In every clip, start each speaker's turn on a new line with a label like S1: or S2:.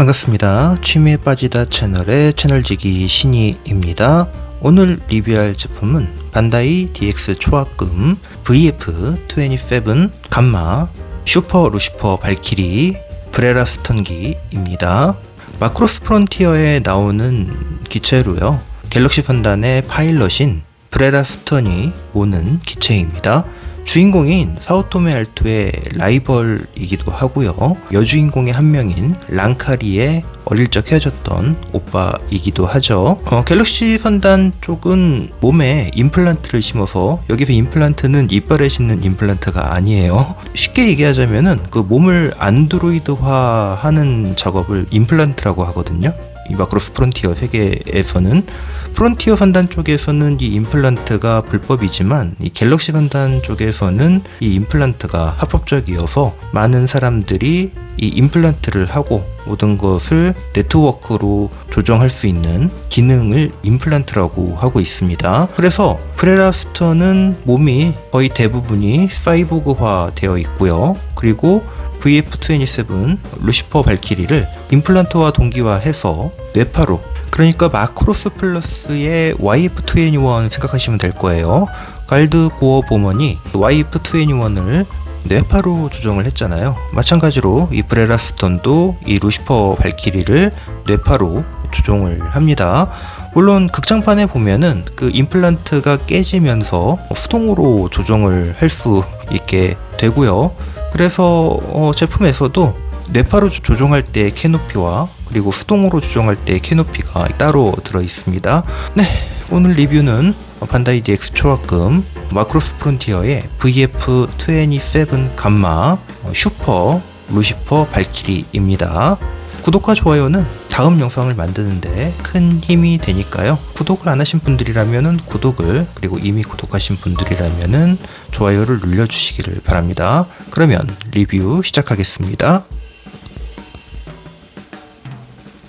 S1: 반갑습니다. 취미에 빠지다 채널의 채널지기 신이입니다. 오늘 리뷰할 제품은 반다이 DX 초합금 VF27 감마 슈퍼 루시퍼 발키리 브레라 스턴기입니다. 마크로스 프론티어에 나오는 기체로요. 갤럭시 판단의 파일럿인 브레라 스턴이 오는 기체입니다. 주인공인 사오토메 알토의 라이벌이기도 하고요. 여주인공의 한 명인 랑카리의 어릴 적 헤어졌던 오빠이기도 하죠. 갤럭시 판단 쪽은 몸에 임플란트를 심어서, 여기서 임플란트는 이빨에 심는 임플란트가 아니에요. 쉽게 얘기하자면은 그 몸을 안드로이드화 하는 작업을 임플란트라고 하거든요. 이 마크로스 프론티어 세계에서는. 프론티어 판단 쪽에서는 이 임플란트가 불법이지만 이 갤럭시 판단 쪽에서는 이 임플란트가 합법적이어서 많은 사람들이 이 임플란트를 하고 모든 것을 네트워크로 조정할 수 있는 기능을 임플란트라고 하고 있습니다. 그래서 브레라 스턴은 몸이 거의 대부분이 사이보그화 되어 있고요. 그리고 VF27 루시퍼 발키리를 임플란트와 동기화해서 뇌파로, 그러니까 마크로스 플러스의 YF21 생각하시면 될 거예요. 갈드 고어 보먼이 YF21을 뇌파로 조정을 했잖아요. 마찬가지로 이 브레라 스턴도 이 루시퍼 발키리를 뇌파로 조정을 합니다. 물론 극장판에 보면은 그 임플란트가 깨지면서 수동으로 조정을 할 수 있게 되고요. 그래서 제품에서도 뇌파로 조정할 때 캐노피와 그리고 수동으로 조정할 때 캐노피가 따로 들어 있습니다. 네, 오늘 리뷰는 반다이 DX 초합금 마크로스 프론티어의 VF27 감마 슈퍼 루시퍼 발키리입니다. 구독과 좋아요는 다음 영상을 만드는데 큰 힘이 되니까요. 구독을 안 하신 분들이라면 구독을, 그리고 이미 구독하신 분들이라면 좋아요를 눌러주시기를 바랍니다. 그러면 리뷰 시작하겠습니다.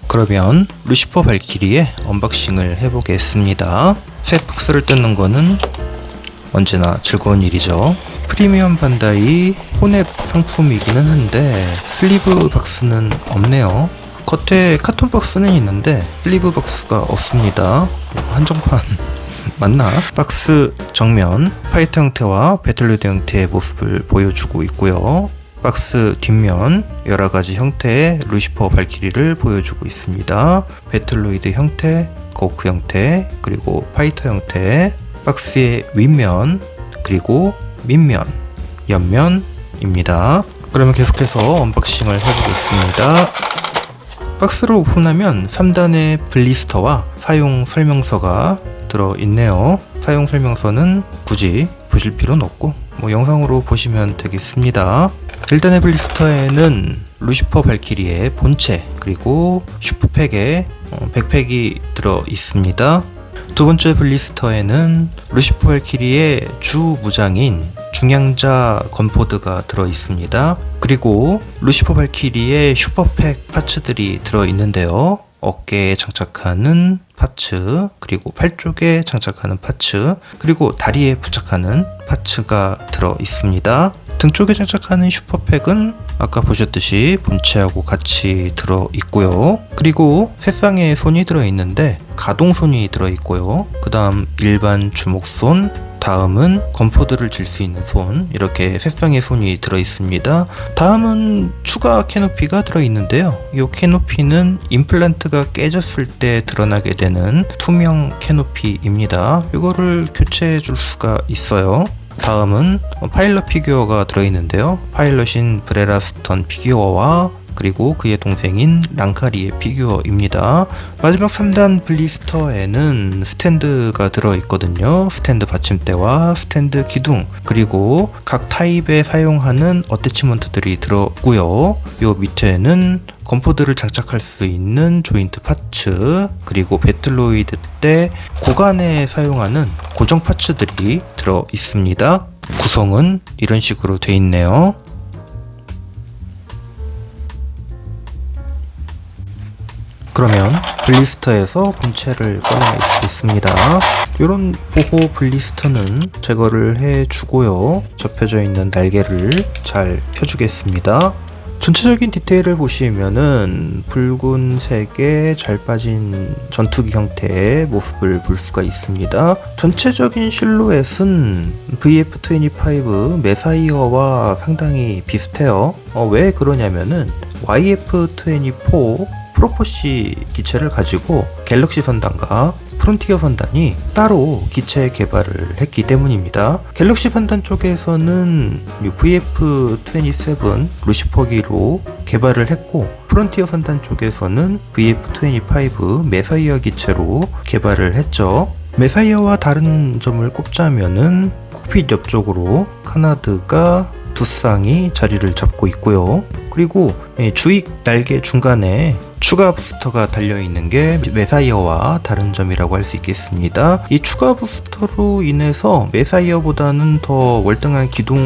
S1: 그러면 루시퍼 발키리의 언박싱을 해보겠습니다. 새 박스를 뜯는 거는 언제나 즐거운 일이죠. 프리미엄 반다이 혼앱 상품이기는 한데 슬리브 박스는 없네요. 겉에 카톤 박스는 있는데 슬리브 박스가 없습니다. 한정판 맞나? 박스 정면 파이터 형태와 배틀로이드 형태의 모습을 보여주고 있고요. 박스 뒷면 여러가지 형태의 루시퍼 발키리를 보여주고 있습니다. 배틀로이드 형태, 고크 형태, 그리고 파이터 형태. 박스의 윗면, 그리고 밑면, 옆면입니다. 그러면 계속해서 언박싱을 해보겠습니다. 박스를 오픈하면 3단의 블리스터와 사용 설명서가 들어있네요. 사용 설명서는 굳이 보실 필요는 없고 영상으로 보시면 되겠습니다. 1단의 블리스터에는 루시퍼 발키리의 본체, 그리고 슈퍼팩의 백팩이 들어있습니다. 두 번째 블리스터에는 루시퍼 발키리의 주 무장인 중량자 건포드가 들어있습니다. 그리고 루시퍼 발키리의 슈퍼팩 파츠들이 들어있는데요. 어깨에 장착하는 파츠, 그리고 팔 쪽에 장착하는 파츠, 그리고 다리에 부착하는 파츠가 들어있습니다. 등 쪽에 장착하는 슈퍼팩은 아까 보셨듯이 본체하고 같이 들어있고요. 그리고 세 쌍의 손이 들어있는데 가동손이 들어있고요. 그 다음 일반 주먹손, 다음은 건포드를 질 수 있는 손, 이렇게 세 쌍의 손이 들어있습니다. 다음은 추가 캐노피가 들어있는데요. 이 캐노피는 임플란트가 깨졌을 때 드러나게 되는 투명 캐노피입니다. 이거를 교체해 줄 수가 있어요. 다음은 파일럿 피규어가 들어있는데요. 파일럿인 브레라 스턴 피규어와 그리고 그의 동생인 랑카리의 피규어입니다. 마지막 3단 블리스터에는 스탠드가 들어있거든요. 스탠드 받침대와 스탠드 기둥, 그리고 각 타입에 사용하는 어태치먼트들이 들어있고요. 요 밑에는 건포드를 장착할 수 있는 조인트 파츠, 그리고 배틀로이드 때 고간에 사용하는 고정 파츠들이 들어있습니다. 구성은 이런 식으로 돼 있네요. 그러면 블리스터에서 본체를 꺼내 주겠습니다. 이런 보호 블리스터는 제거를 해 주고요. 접혀져 있는 날개를 잘 펴주겠습니다. 전체적인 디테일을 보시면은 붉은색의 잘 빠진 전투기 형태의 모습을 볼 수가 있습니다. 전체적인 실루엣은 VF-25 메사이어와 상당히 비슷해요. 왜 그러냐면은 YF-24 프로포시 기체를 가지고 갤럭시 선단과 프론티어 선단이 따로 기체 개발을 했기 때문입니다. 갤럭시 선단 쪽에서는 VF-27 루시퍼기로 개발을 했고, 프론티어 선단 쪽에서는 VF-25 메사이어 기체로 개발을 했죠. 메사이어와 다른 점을 꼽자면은 콕핏 옆쪽으로 카나드가 두 쌍이 자리를 잡고 있고요. 그리고 주익 날개 중간에 추가 부스터가 달려있는 게 메사이어와 다른 점이라고 할 수 있겠습니다. 이 추가 부스터로 인해서 메사이어보다는 더 월등한 기동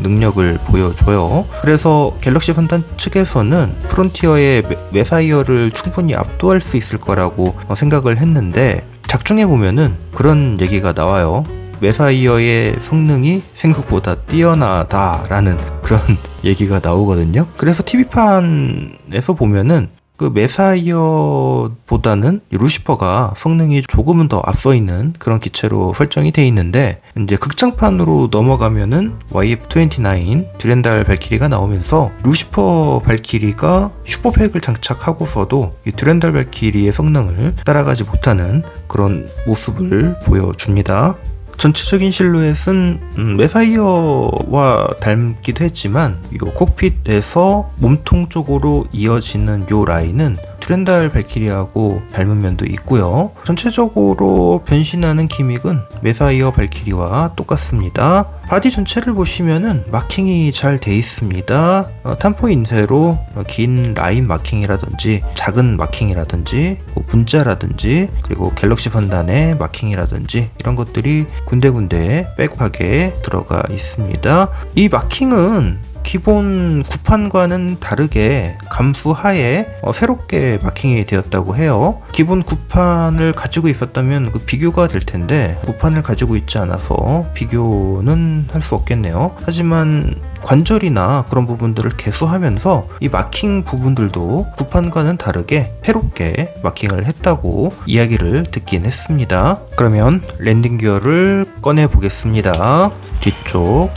S1: 능력을 보여줘요. 그래서 갤럭시 선단 측에서는 프론티어의 메사이어를 충분히 압도할 수 있을 거라고 생각을 했는데, 작중에 보면은 그런 얘기가 나와요. 메사이어의 성능이 생각보다 뛰어나다라는 그런 얘기가 나오거든요. 그래서 TV판에서 보면은 그 메사이어보다는 루시퍼가 성능이 조금은 더 앞서 있는 그런 기체로 설정이 돼 있는데, 이제 극장판으로 넘어가면은 YF-29 듀렌달 발키리가 나오면서 루시퍼 발키리가 슈퍼팩을 장착하고서도 이 듀렌달 발키리의 성능을 따라가지 못하는 그런 모습을 보여줍니다. 전체적인 실루엣은 메사이어와 닮기도 했지만 이 콕핏에서 몸통 쪽으로 이어지는 이 라인은 듀렌달 발키리하고 닮은 면도 있고요. 전체적으로 변신하는 기믹은 메사이어 발키리와 똑같습니다. 바디 전체를 보시면은 마킹이 잘 돼 있습니다. 탐포 인쇄로 긴 라인 마킹이라든지 작은 마킹이라든지 분자라든지 그리고 갤럭시 선단의 마킹이라든지 이런 것들이 군데군데 빼곡하게 들어가 있습니다. 이 마킹은 기본 구판과는 다르게 감수하에 새롭게 마킹이 되었다고 해요. 기본 구판을 가지고 있었다면 그 비교가 될 텐데 구판을 가지고 있지 않아서 비교는 할 수 없겠네요. 하지만 관절이나 그런 부분들을 개수하면서 이 마킹 부분들도 구판과는 다르게 새롭게 마킹을 했다고 이야기를 듣긴 했습니다. 그러면 랜딩 기어를 꺼내 보겠습니다. 뒤쪽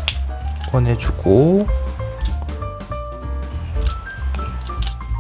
S1: 꺼내주고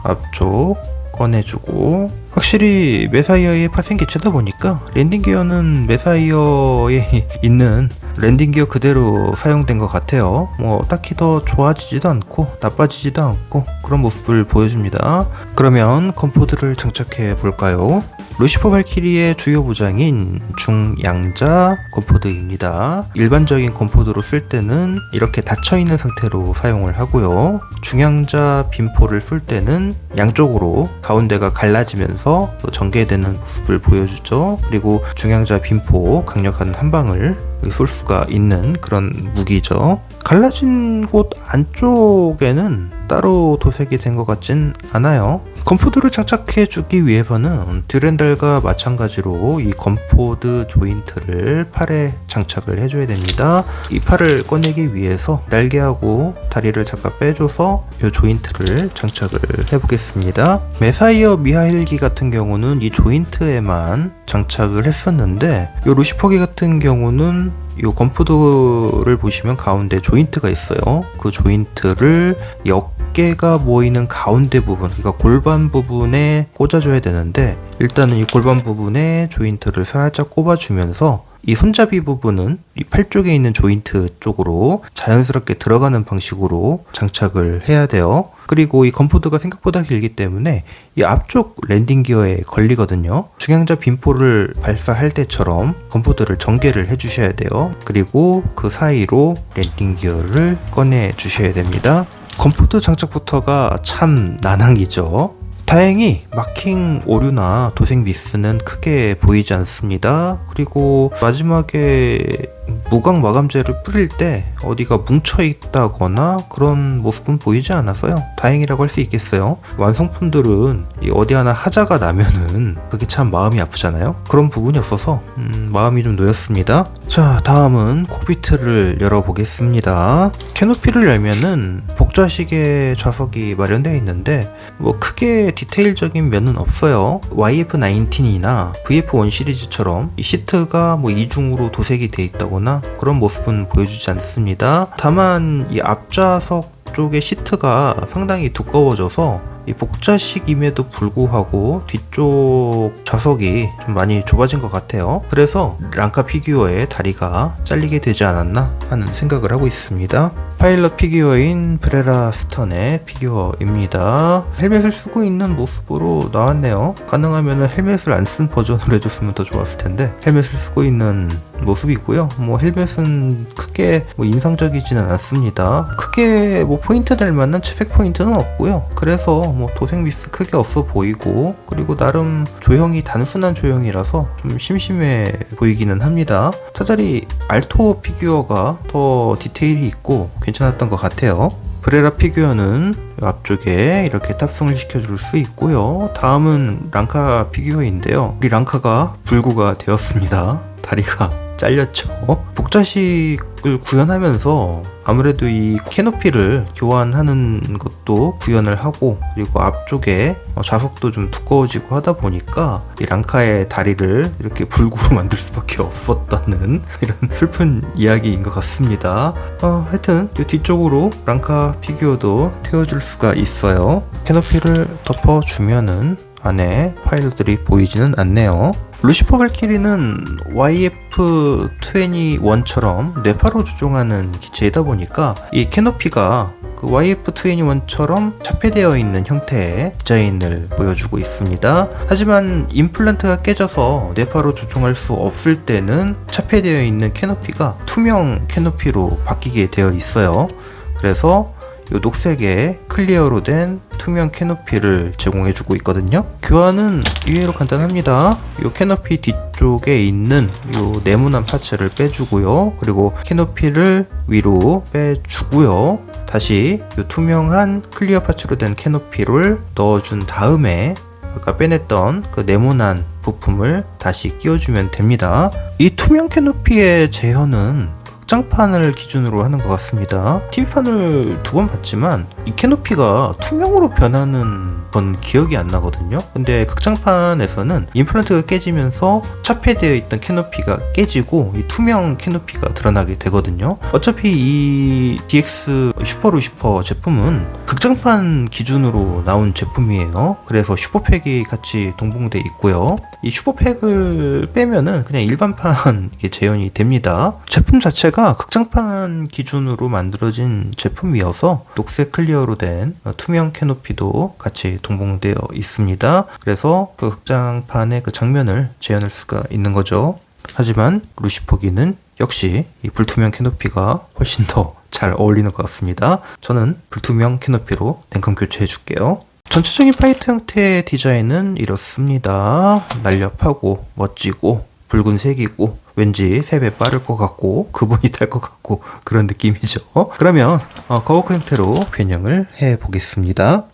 S1: 앞쪽 꺼내주고, 확실히 메사이어의 파생 기체다 보니까 랜딩 기어는 메사이어에 있는 랜딩 기어 그대로 사용된 것 같아요. 뭐 딱히 더 좋아지지도 않고 나빠지지도 않고 그런 모습을 보여줍니다. 그러면 건포드를 장착해 볼까요? 루시퍼 발키리의 주요 부장인 중양자 건포드입니다. 일반적인 건포드로 쓸 때는 이렇게 닫혀있는 상태로 사용을 하고요. 중양자 빈포를 쏠 때는 양쪽으로 가운데가 갈라지면서 전개되는 모습을 보여주죠. 그리고 중양자 빈포 강력한 한 방을 쏠 수가 있는 그런 무기죠. 갈라진 곳 안쪽에는 따로 도색이 된 것 같진 않아요. 건포드를 장착해 주기 위해서는 듀렌달과 마찬가지로 이 건포드 조인트를 팔에 장착을 해줘야 됩니다. 이 팔을 꺼내기 위해서 날개하고 다리를 잠깐 빼줘서 이 조인트를 장착을 해보겠습니다. 메사이어 미하일기 같은 경우는 이 조인트에만 장착을 했었는데 이 루시퍼기 같은 경우는 이 건포드를 보시면 가운데 조인트가 있어요. 그 조인트를 어깨가 모이는 가운데 부분, 그러니까 골반 부분에 꽂아줘야 되는데, 일단은 이 골반 부분에 조인트를 살짝 꼽아주면서 이 손잡이 부분은 이 팔 쪽에 있는 조인트 쪽으로 자연스럽게 들어가는 방식으로 장착을 해야 돼요. 그리고 이 건포드가 생각보다 길기 때문에 이 앞쪽 랜딩 기어에 걸리거든요. 중양자 빈포를 발사할 때처럼 건포드를 전개를 해주셔야 돼요. 그리고 그 사이로 랜딩 기어를 꺼내 주셔야 됩니다. 건포드 장착부터가 참 난항이죠. 다행히 마킹 오류나 도색 미스는 크게 보이지 않습니다. 그리고 마지막에 무광 마감제를 뿌릴 때 어디가 뭉쳐있다거나 그런 모습은 보이지 않아서요, 다행이라고 할 수 있겠어요. 완성품들은 어디 하나 하자가 나면은 그게 참 마음이 아프잖아요. 그런 부분이 없어서 마음이 좀 놓였습니다. 자, 다음은 콕피트를 열어보겠습니다. 캐노피를 열면은 복좌식의 좌석이 마련되어 있는데 뭐 크게 디테일적인 면은 없어요. YF-19이나 VF-1 시리즈처럼 이 시트가 뭐 이중으로 도색이 되어 있다거나 그런 모습은 보여주지 않습니다. 다만 이 앞좌석 쪽의 시트가 상당히 두꺼워져서 이 복좌식임에도 불구하고 뒤쪽 좌석이 좀 많이 좁아진 것 같아요. 그래서 랑카 피규어의 다리가 잘리게 되지 않았나 하는 생각을 하고 있습니다. 파일럿 피규어인 브레라 스턴의 피규어입니다. 헬멧을 쓰고 있는 모습으로 나왔네요. 가능하면 헬멧을 안 쓴 버전으로 해줬으면 더 좋았을 텐데 헬멧을 쓰고 있는 모습이고요. 뭐 헬멧은 크게 뭐 인상적이지는 않습니다. 크게 뭐 포인트 될 만한 채색 포인트는 없고요. 그래서 뭐 도색 미스 크게 없어 보이고, 그리고 나름 조형이 단순한 조형이라서 좀 심심해 보이기는 합니다. 차라리 알토 피규어가 더 디테일이 있고 괜찮았던 것 같아요. 브레라 피규어는 앞쪽에 이렇게 탑승을 시켜줄 수 있고요. 다음은 랑카 피규어인데요. 우리 랑카가 불구가 되었습니다. 다리가 잘렸죠. 복좌식을 구현하면서 아무래도 이 캐노피를 교환하는 것도 구현을 하고, 그리고 앞쪽에 좌석도 좀 두꺼워지고 하다 보니까 이 랑카의 다리를 이렇게 불구로 만들 수밖에 없었다는 이런 슬픈 이야기인 것 같습니다. 하여튼 이 뒤쪽으로 랑카 피규어도 태워줄 수가 있어요. 캐노피를 덮어주면은 안에 파일들이 보이지는 않네요. 루시퍼 발키리는 YF-21처럼 뇌파로 조종하는 기체이다 보니까 이 캐노피가 그 YF-21처럼 차폐되어 있는 형태의 디자인을 보여주고 있습니다. 하지만 임플란트가 깨져서 뇌파로 조종할 수 없을 때는 차폐되어 있는 캐노피가 투명 캐노피로 바뀌게 되어 있어요. 그래서 이 녹색의 클리어로 된 투명 캐노피를 제공해주고 있거든요. 교환은 의외로 간단합니다. 이 캐노피 뒤쪽에 있는 이 네모난 파츠를 빼주고요. 그리고 캐노피를 위로 빼주고요. 다시 이 투명한 클리어 파츠로 된 캐노피를 넣어준 다음에 아까 빼냈던 그 네모난 부품을 다시 끼워주면 됩니다. 이 투명 캐노피의 제어는 극장판을 기준으로 하는 것 같습니다. TV판을 2번 봤지만 이 캐노피가 투명으로 변하는 건 기억이 안 나거든요. 근데 극장판에서는 임플란트가 깨지면서 차폐되어 있던 캐노피가 깨지고 이 투명 캐노피가 드러나게 되거든요. 어차피 이 DX 슈퍼 루시퍼 제품은 극장판 기준으로 나온 제품이에요. 그래서 슈퍼팩이 같이 동봉돼 있고요. 이 슈퍼팩을 빼면은 그냥 일반판 재현이 됩니다. 제품 자체가 극장판 기준으로 만들어진 제품이어서 녹색 클리어로 된 투명 캐노피도 같이 동봉되어 있습니다. 그래서 그 극장판의 그 장면을 재현할 수가 있는 거죠. 하지만 루시퍼기는 역시 이 불투명 캐노피가 훨씬 더 잘 어울리는 것 같습니다. 저는 불투명 캐노피로 댕컴 교체해 줄게요. 전체적인 파이트 형태의 디자인은 이렇습니다. 날렵하고 멋지고 붉은색이고 왠지 3배 빠를 것 같고 그분이 탈 것 같고 그런 느낌이죠. 그러면 거워크 형태로 변형을 해 보겠습니다.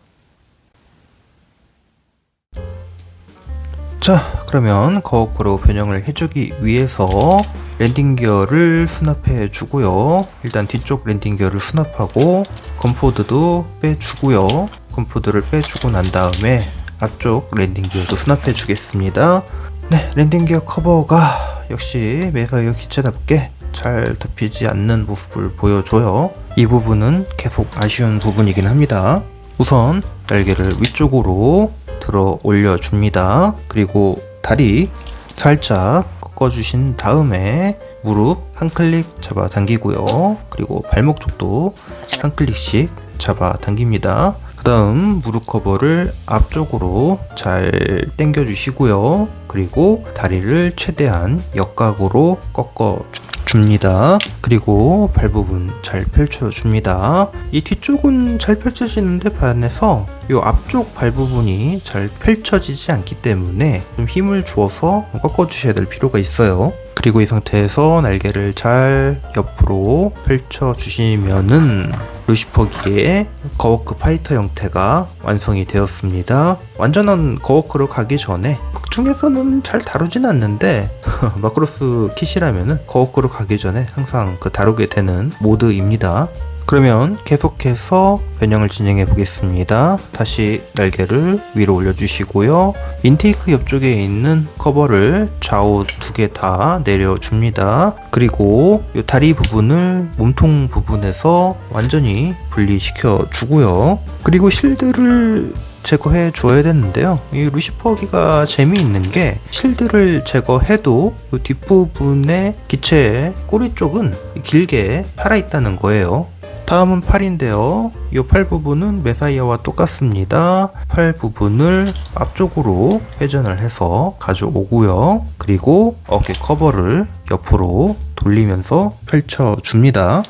S1: 자, 그러면 거워크로 변형을 해주기 위해서 랜딩 기어를 수납해 주고요. 일단 뒤쪽 랜딩 기어를 수납하고 건포드도 빼주고요. 건포드를 빼주고 난 다음에 앞쪽 랜딩 기어도 수납해 주겠습니다. 네, 랜딩 기어 커버가 역시 메가이어 기체답게 잘 덮이지 않는 모습을 보여줘요. 이 부분은 계속 아쉬운 부분이긴 합니다. 우선 날개를 위쪽으로 들어 올려줍니다. 그리고 다리 살짝 꺾어주신 다음에 무릎 한 클릭 잡아 당기고요. 그리고 발목 쪽도 한 클릭씩 잡아 당깁니다. 그 다음 무릎 커버를 앞쪽으로 잘 당겨 주시고요. 그리고 다리를 최대한 역각으로 꺾어 줍니다. 그리고 발 부분 잘 펼쳐 줍니다. 이 뒤쪽은 잘 펼쳐지는데 반해서 이 앞쪽 발 부분이 잘 펼쳐지지 않기 때문에 좀 힘을 주어서 꺾어 주셔야 될 필요가 있어요. 그리고 이 상태에서 날개를 잘 옆으로 펼쳐 주시면은 루시퍼기의 거워크 파이터 형태가 완성이 되었습니다. 완전한 거워크로 가기 전에 극중에서는 잘 다루진 않는데 마크로스 킷이라면은 거워크로 가기 전에 항상 다루게 되는 모드입니다. 그러면 계속해서 변형을 진행해 보겠습니다. 다시 날개를 위로 올려주시고요. 인테이크 옆쪽에 있는 커버를 좌우 두 개 다 내려줍니다. 그리고 이 다리 부분을 몸통 부분에서 완전히 분리시켜 주고요. 그리고 실드를 제거해 주어야 되는데요. 이 루시퍼기가 재미있는 게 실드를 제거해도 이 뒷부분의 기체의 꼬리 쪽은 길게 팔아 있다는 거예요. 다음은 팔인데요. 이 팔 부분은 메사이어와 똑같습니다. 팔 부분을 앞쪽으로 회전을 해서 가져오고요. 그리고 어깨 커버를 옆으로 돌리면서 펼쳐줍니다.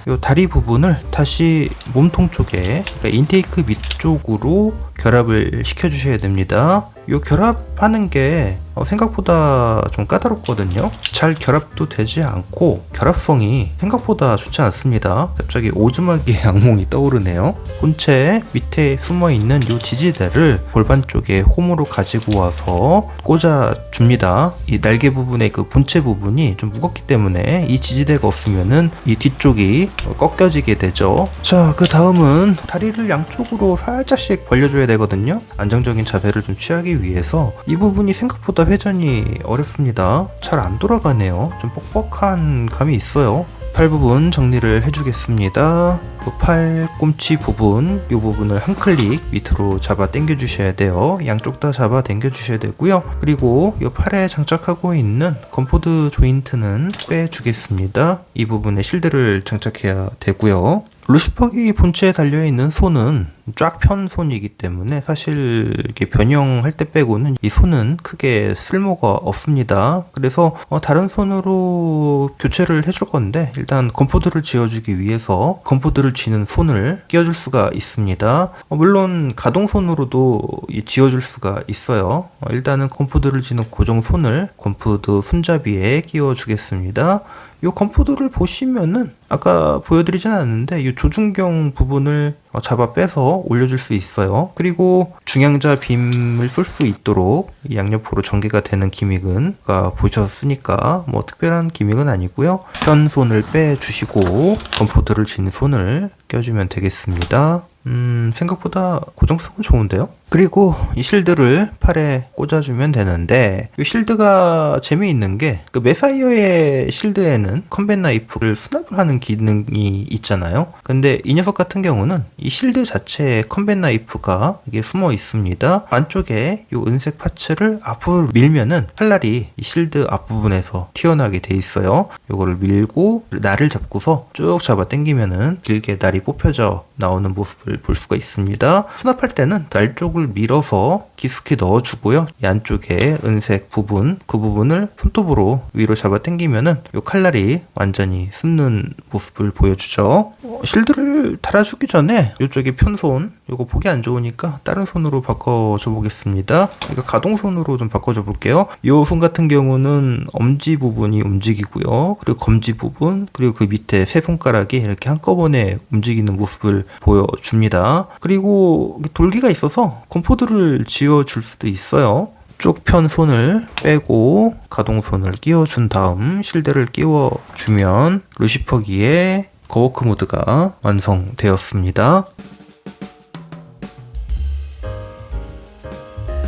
S1: 이 다리 부분을 다시 몸통 쪽에, 그러니까 인테이크 밑쪽으로 결합을 시켜주셔야 됩니다. 이 결합하는 게 생각보다 좀 까다롭거든요. 잘 결합도 되지 않고 결합성이 생각보다 좋지 않습니다. 갑자기 오즈마기의 악몽이 떠오르네요. 본체 밑에 숨어있는 이 지지대를 골반 쪽에 홈으로 가지고 와서 꽂아줍니다. 이 날개 부분의 그 본체 부분이 좀 무겁기 때문에 이 지지대가 없으면은 이 뒤쪽이 꺾여지게 되죠. 자, 그 다음은 다리를 양쪽으로 살짝씩 벌려줘야 되거든요. 안정적인 자세를 좀 취하기 위해서 이 부분이 생각보다 회전이 어렵습니다. 잘 안 돌아가네요. 좀 뻑뻑한 감이 있어요. 팔 부분 정리를 해주겠습니다. 팔 꿈치 부분, 이 부분을 한 클릭 밑으로 잡아 당겨 주셔야 돼요. 양쪽 다 잡아 당겨 주셔야 되고요. 그리고 이 팔에 장착하고 있는 건포드 조인트는 빼주겠습니다. 이 부분에 실드를 장착해야 되고요. 루시퍼기 본체에 달려있는 손은 쫙 편 손이기 때문에 사실 이렇게 변형할 때 빼고는 이 손은 크게 쓸모가 없습니다. 그래서 다른 손으로 교체를 해줄 건데 일단 건포드를 지어주기 위해서 건포드를 쥐는 손을 끼워줄 수가 있습니다. 물론 가동손으로도 지어줄 수가 있어요. 일단은 건포드를 쥐는 고정 손을 건포드 손잡이에 끼워주겠습니다. 이 건포드를 보시면은 아까 보여드리진 않았는데 이 조준경 부분을 잡아 빼서 올려줄 수 있어요. 그리고 중향자 빔을 쏠 수 있도록 양옆으로 전개가 되는 기믹은 보셨으니까 뭐 특별한 기믹은 아니고요. 편 손을 빼주시고 건포드를 쥔 손을 껴주면 되겠습니다. 생각보다 고정성은 좋은데요? 그리고 이 실드를 팔에 꽂아주면 되는데 이 실드가 재미있는 게 그 메사이어의 실드에는 컴뱃 나이프를 수납을 하는 기능이 있잖아요. 근데 이 녀석 같은 경우는 이 실드 자체에 컴뱃 나이프가 이게 숨어 있습니다. 안쪽에 이 은색 파츠를 앞으로 밀면은 칼날이 이 실드 앞부분에서 튀어나오게 돼 있어요. 이거를 밀고 날을 잡고서 쭉 잡아 당기면은 길게 날이 뽑혀져 나오는 모습을 볼 수가 있습니다. 수납할 때는 날 쪽을 밀어서 깊숙이 넣어주고요. 이 안쪽에 은색 부분, 그 부분을 손톱으로 위로 잡아 당기면은 이 칼날이 완전히 숨는 모습을 보여주죠. 실드를 달아주기 전에 이쪽에 편손, 이거 보기 안 좋으니까 다른 손으로 바꿔줘 보겠습니다. 이거 가동손으로 좀 바꿔줘 볼게요. 이 손 같은 경우는 엄지 부분이 움직이고요. 그리고 검지 부분, 그리고 그 밑에 세 손가락이 이렇게 한꺼번에 움직이는 모습을 보여줍니다. 그리고 돌기가 있어서 건포드를 지어줄 수도 있어요. 쭉 편 손을 빼고 가동손을 끼워준 다음 실드를 끼워주면 루시퍼기의 거워크 모드가 완성되었습니다.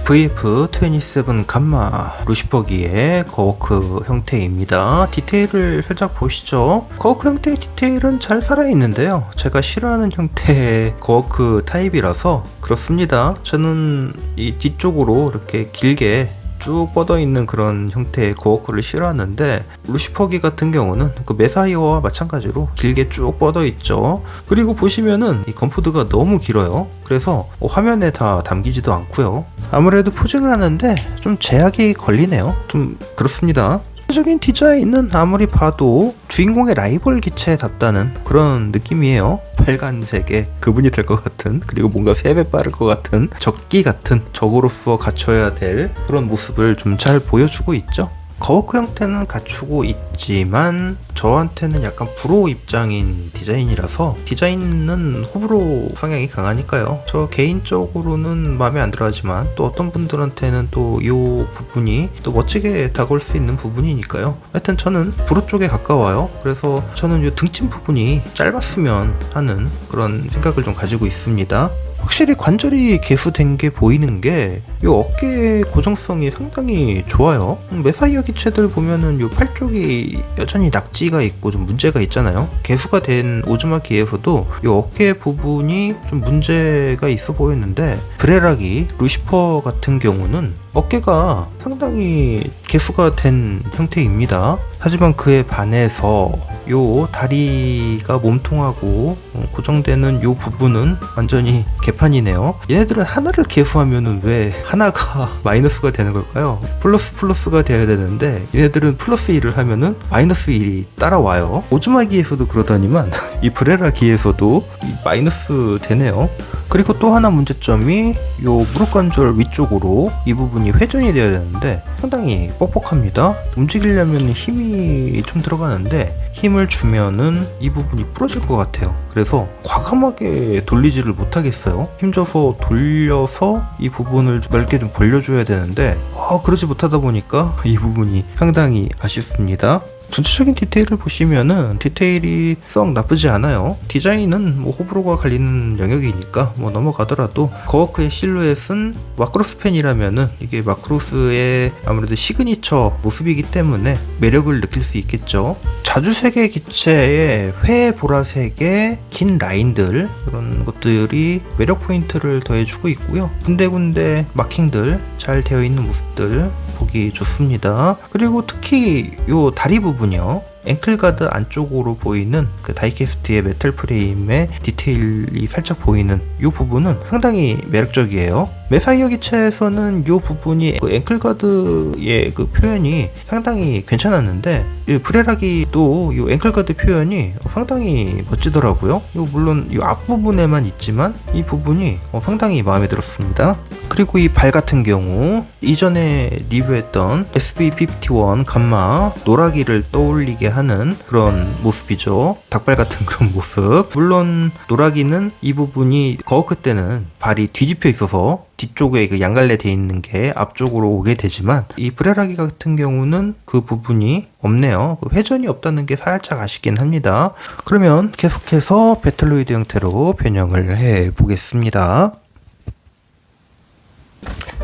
S1: VF27 감마 루시퍼기의 거워크 형태입니다. 디테일을 살짝 보시죠. 거워크 형태의 디테일은 잘 살아있는데요. 제가 싫어하는 형태의 거워크 타입이라서 그렇습니다. 저는 이 뒤쪽으로 이렇게 길게 쭉 뻗어있는 그런 형태의 거워크를 싫어하는데 루시퍼기 같은 경우는 그 메사이어와 마찬가지로 길게 쭉 뻗어있죠. 그리고 보시면은 이 건포드가 너무 길어요. 그래서 화면에 다 담기지도 않고요. 아무래도 포징을 하는데 좀 제약이 걸리네요. 좀 그렇습니다. 전체적인 디자인은 아무리 봐도 주인공의 라이벌 기체답다는 그런 느낌이에요. 빨간색에 그분이 될 것 같은, 그리고 뭔가 3배 빠를 것 같은 적기 같은 적으로서 갖춰야 될 그런 모습을 좀 잘 보여주고 있죠. 거워크 형태는 갖추고 있지만 저한테는 약간 불호 입장인 디자인이라서 디자인은 호불호 성향이 강하니까요. 저 개인적으로는 마음에 안 들어하지만 또 어떤 분들한테는 또 이 부분이 또 멋지게 다가올 수 있는 부분이니까요. 하여튼 저는 불호 쪽에 가까워요. 그래서 저는 이 등짐 부분이 짧았으면 하는 그런 생각을 좀 가지고 있습니다. 확실히 관절이 개수된 게 보이는 게 이 어깨 고정성이 상당히 좋아요. 메사이어 기체들 보면은 이 팔 쪽이 여전히 낙지가 있고 좀 문제가 있잖아요. 개수가 된 오즈마키에서도 이 어깨 부분이 좀 문제가 있어 보였는데 브레라기, 루시퍼 같은 경우는 어깨가 상당히 개수가 된 형태입니다. 하지만 그에 반해서 요 다리가 몸통하고 고정되는 요 부분은 완전히 개판이네요. 얘네들은 하나를 개수하면은 왜 하나가 마이너스가 되는 걸까요? 플러스가 돼야 되는데 얘네들은 플러스 1을 하면은 마이너스 1이 따라와요. 오즈마기에서도 그러더니만 이 브레라기에서도 이 마이너스 되네요. 그리고 또 하나 문제점이 요 무릎 관절 위쪽으로 이 부분이 회전이 되어야 되는데 상당히 뻑뻑합니다. 움직이려면 힘이 좀 들어가는데 힘을 주면은 이 부분이 부러질 것 같아요. 그래서 과감하게 돌리지를 못하겠어요. 힘줘서 돌려서 이 부분을 넓게 좀 벌려줘야 되는데 그러지 못하다 보니까 이 부분이 상당히 아쉽습니다. 전체적인 디테일을 보시면은 디테일이 썩 나쁘지 않아요. 디자인은 뭐 호불호가 갈리는 영역이니까 뭐 넘어가더라도 거워크의 실루엣은 마크로스 팬이라면은 이게 마크로스의 아무래도 시그니처 모습이기 때문에 매력을 느낄 수 있겠죠. 자주색의 기체의 회 보라색의 긴 라인들 이런 것들이 매력 포인트를 더해주고 있고요. 군데군데 마킹들 잘 되어 있는 모습들 보기 좋습니다. 그리고 특히 요 다리 부분이요. 앵클가드 안쪽으로 보이는 그 다이캐스트의 메탈 프레임의 디테일이 살짝 보이는 이 부분은 상당히 매력적이에요. 메사이어 기체에서는 이 부분이 그 앵클가드의 그 표현이 상당히 괜찮았는데 이 브레라기도 이 앵클가드 표현이 상당히 멋지더라고요. 물론 이 앞부분에만 있지만 이 부분이 상당히 마음에 들었습니다. 그리고 이 발 같은 경우 이전에 리뷰했던 SB51 감마 노라기를 떠올리게 하는 그런 모습이죠. 닭발 같은 그런 모습. 물론 노라기는 이 부분이 거워크 때는 발이 뒤집혀 있어서 뒤쪽에 그 양갈래 돼 있는 게 앞쪽으로 오게 되지만 이 브레라기 같은 경우는 그 부분이 없네요. 그 회전이 없다는 게 살짝 아쉽긴 합니다. 그러면 계속해서 배틀로이드 형태로 변형을 해 보겠습니다.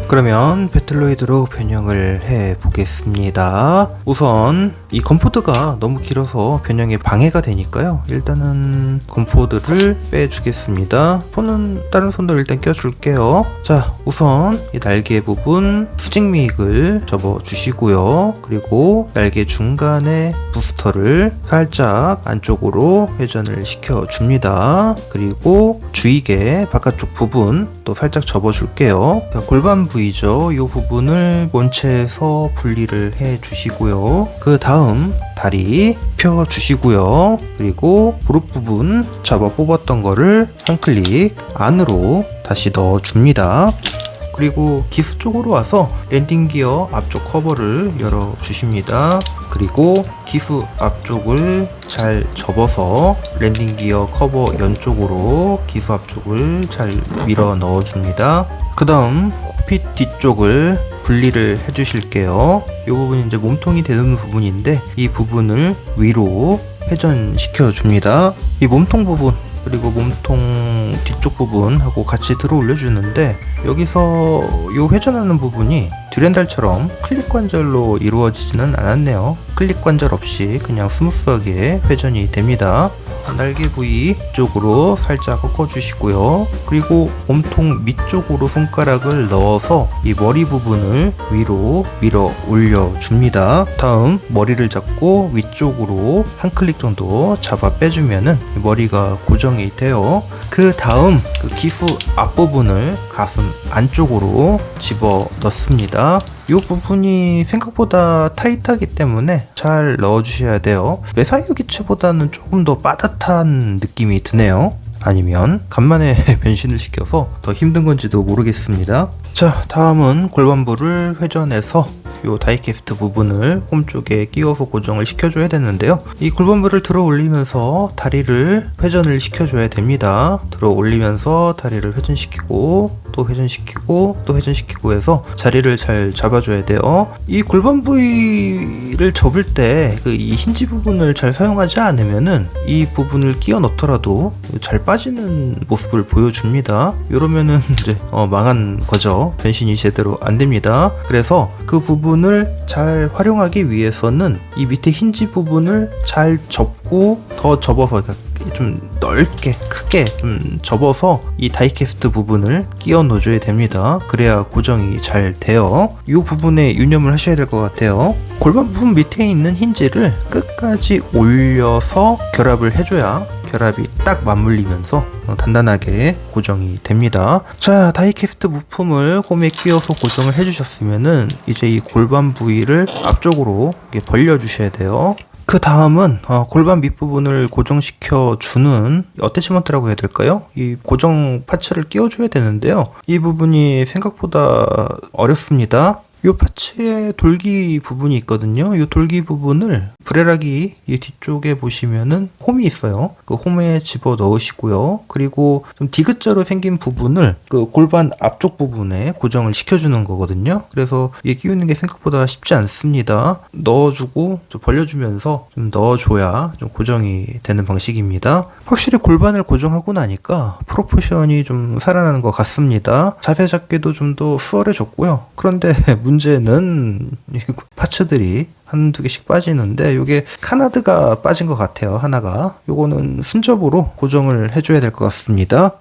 S1: 그러면 배틀로이드로 변형을 해 보겠습니다. 우선 이 건포드가 너무 길어서 변형에 방해가 되니까요. 일단은 건포드를 빼주겠습니다. 손은 다른 손으로 일단 껴줄게요. 자, 우선 이 날개 부분 수직미익을 접어 주시고요. 그리고 날개 중간에 부스터를 살짝 안쪽으로 회전을 시켜 줍니다. 그리고 주익의 바깥쪽 부분 또 살짝 접어 줄게요. 골반 부위죠. 이 부분을 본체에서 분리를 해 주시고요. 그 다음 다리 펴 주시고요. 그리고 무릎 부분 잡아 뽑았던 거를 한 클릭 안으로 다시 넣어 줍니다. 그리고 기수 쪽으로 와서 랜딩 기어 앞쪽 커버를 열어 주십니다. 그리고 기수 앞쪽을 잘 접어서 랜딩 기어 커버 연쪽으로 기수 앞쪽을 잘 밀어 넣어 줍니다. 그 다음 콕핏 뒤쪽을 분리를 해 주실게요. 이 부분이 이제 몸통이 되는 부분인데 이 부분을 위로 회전시켜 줍니다. 이 몸통 부분 그리고 몸통 뒤쪽 부분하고 같이 들어 올려주는데 여기서 이 회전하는 부분이 듀렌달처럼 클릭 관절로 이루어지지는 않았네요. 클릭 관절 없이 그냥 스무스하게 회전이 됩니다. 날개 부위 쪽으로 살짝 꺾어 주시고요. 그리고 몸통 밑쪽으로 손가락을 넣어서 이 머리 부분을 위로 밀어 올려 줍니다. 다음 머리를 잡고 위쪽으로 한 클릭 정도 잡아 빼주면은 머리가 고정이 돼요. 그 다음 그 기수 앞부분을 가슴 안쪽으로 집어 넣습니다. 이 부분이 생각보다 타이트하기 때문에 잘 넣어주셔야 돼요. 메사이어 기체보다는 조금 더 빠듯한 느낌이 드네요. 아니면 간만에 변신을 시켜서 더 힘든 건지도 모르겠습니다. 자, 다음은 골반부를 회전해서 요 다이캐스트 부분을 홈 쪽에 끼워서 고정을 시켜줘야 되는데요. 이 골반부를 들어 올리면서 다리를 회전을 시켜줘야 됩니다. 들어 올리면서 다리를 회전시키고 또 회전시키고 또 회전시키고 해서 자리를 잘 잡아줘야 돼요. 이 골반 부위를 접을 때 이 힌지 부분을 잘 사용하지 않으면은 이 부분을 끼워 넣더라도 잘 빠지는 모습을 보여줍니다. 이러면은 이제 망한 거죠. 변신이 제대로 안 됩니다. 그래서 그 부분을 잘 활용하기 위해서는 이 밑에 힌지 부분을 잘 접고 더 접어서 좀 넓게 크게 좀 접어서 이 다이캐스트 부분을 끼워 넣어줘야 됩니다. 그래야 고정이 잘 돼요. 이 부분에 유념을 하셔야 될 것 같아요. 골반 부분 밑에 있는 힌지를 끝까지 올려서 결합을 해줘야 결합이 딱 맞물리면서 단단하게 고정이 됩니다. 자, 다이캐스트 부품을 홈에 끼워서 고정을 해주셨으면은 이제 이 골반 부위를 앞쪽으로 벌려 주셔야 돼요. 그 다음은 골반 밑부분을 고정시켜 주는 어태치먼트라고 해야 될까요? 이 고정 파츠를 끼워줘야 되는데요. 이 부분이 생각보다 어렵습니다. 이 파츠에 돌기 부분이 있거든요. 이 돌기 부분을 브레락이 이 뒤쪽에 보시면은 홈이 있어요. 그 홈에 집어 넣으시고요. 그리고 좀 디귿자로 생긴 부분을 그 골반 앞쪽 부분에 고정을 시켜주는 거거든요. 그래서 이게 끼우는 게 생각보다 쉽지 않습니다. 넣어주고 좀 벌려주면서 좀 넣어줘야 좀 고정이 되는 방식입니다. 확실히 골반을 고정하고 나니까 프로포션이 좀 살아나는 것 같습니다. 자세 잡기도 좀 더 수월해졌고요. 그런데 문제는 파츠들이 한두 개씩 빠지는데 요게 카나드가 빠진 것 같아요. 하나가. 요거는 순접으로 고정을 해줘야 될 것 같습니다.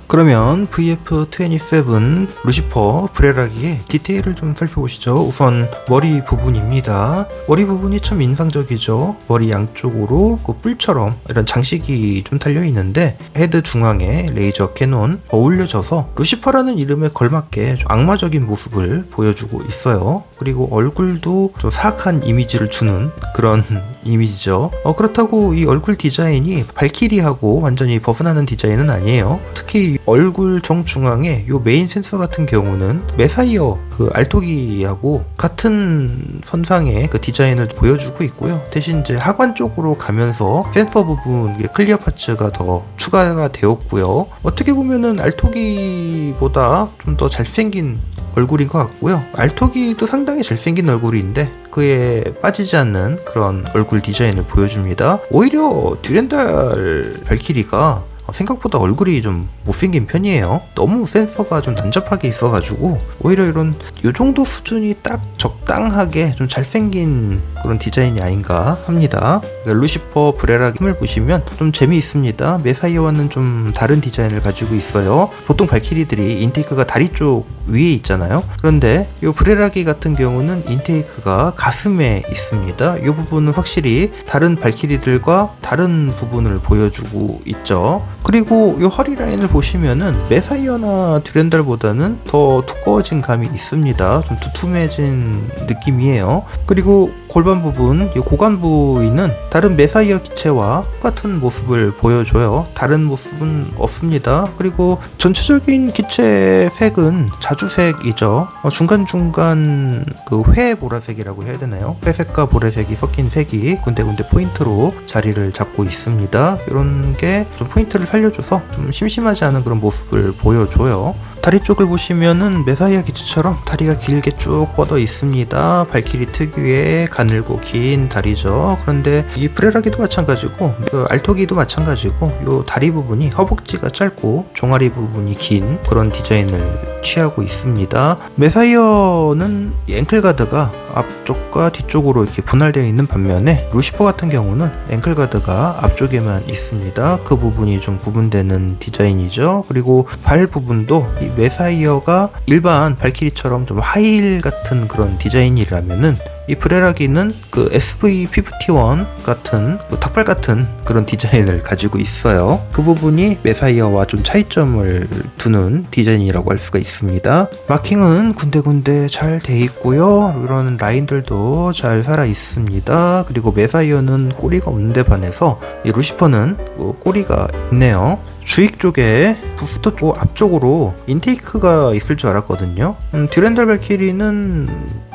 S1: 그러면 VF27 루시퍼 브레라기의 디테일을 좀 살펴보시죠. 우선 머리 부분입니다. 머리 부분이 참 인상적이죠. 머리 양쪽으로 그 뿔처럼 이런 장식이 좀 달려 있는데 헤드 중앙에 레이저 캐논 어울려져서 루시퍼라는 이름에 걸맞게 좀 악마적인 모습을 보여주고 있어요. 그리고 얼굴도 좀 사악한 이미지를 주는 그런 이미지죠. 그렇다고 이 얼굴 디자인이 발키리하고 완전히 벗어나는 디자인은 아니에요. 특히 얼굴 정중앙에 요 메인 센서 같은 경우는 메사이어 그 알토기하고 같은 선상의 그 디자인을 보여주고 있고요. 대신 이제 하관 쪽으로 가면서 센서 부분 클리어 파츠가 더 추가가 되었고요. 어떻게 보면은 알토기보다 좀 더 잘생긴 얼굴인 것 같고요. 알토기도 상당히 잘생긴 얼굴인데 그에 빠지지 않는 그런 얼굴 디자인을 보여줍니다. 오히려 듀렌달 발키리가 생각보다 얼굴이 좀 못생긴 편이에요. 너무 센서가 좀 난잡하게 있어가지고 오히려 이런 요정도 수준이 딱 적당하게 좀 잘생긴 그런 디자인이 아닌가 합니다. 루시퍼 브레락 힘을 보시면 좀 재미있습니다. 메사이어와는 좀 다른 디자인을 가지고 있어요. 보통 발키리들이 인테이크가 다리 쪽 위에 있잖아요. 그런데 이 브레라기 같은 경우는 인테이크가 가슴에 있습니다. 이 부분은 확실히 다른 발키리들과 다른 부분을 보여주고 있죠. 그리고 이 허리 라인을 보시면은 메사이어나 듀렌달보다는 더 두꺼워진 감이 있습니다. 좀 두툼해진 느낌이에요. 그리고 골반 부분, 이 고관 부위는 다른 메사이어 기체와 똑같은 모습을 보여줘요. 다른 모습은 없습니다. 그리고 전체적인 기체 색은 자주색이죠. 중간중간 그 회 보라색이라고 해야 되나요? 회색과 보라색이 섞인 색이 군데군데 포인트로 자리를 잡고 있습니다. 이런 게 좀 포인트를 살려줘서 좀 심심하지 않은 그런 모습을 보여줘요. 다리 쪽을 보시면은 메사이어 기체처럼 다리가 길게 쭉 뻗어 있습니다. 발키리 특유의 가늘고 긴 다리죠. 그런데 이 브레라기도 마찬가지고 알토기도 마찬가지고 이 다리 부분이 허벅지가 짧고 종아리 부분이 긴 그런 디자인을 취하고 있습니다. 메사이어는 앵클 가드가 앞쪽과 뒤쪽으로 이렇게 분할되어 있는 반면에 루시퍼 같은 경우는 앵클 가드가 앞쪽에만 있습니다. 그 부분이 좀 구분되는 디자인이죠. 그리고 발 부분도 이 메사이어가 일반 발키리처럼 좀 하이힐 같은 그런 디자인이라면은 이 브레라기는 그 SV51 같은 그 닭발 같은 그런 디자인을 가지고 있어요. 그 부분이 메사이어와 좀 차이점을 두는 디자인이라고 할 수가 있습니다. 마킹은 군데군데 잘 돼 있고요. 이런 라인들도 잘 살아 있습니다. 그리고 메사이어는 꼬리가 없는 데 반해서 이 루시퍼는 꼬리가 있네요. 주익 쪽에 부스터 쪽 앞쪽으로 인테이크가 있을 줄 알았거든요. 듀렌달 발키리는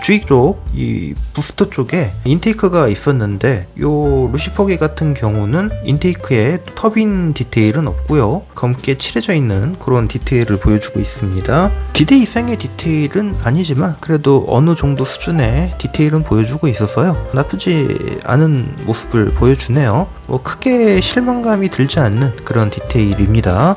S1: 주익 쪽 이 부스터 쪽에 인테이크가 있었는데 요 루시퍼기 같은 경우는 인테이크에 터빈 디테일은 없고요. 검게 칠해져 있는 그런 디테일을 보여주고 있습니다. 기대 이상의 디테일은 아니지만 그래도 어느 정도 수준의 디테일은 보여주고 있어서요. 나쁘지 않은 모습을 보여주네요. 뭐 크게 실망감이 들지 않는 그런 디테일입니다.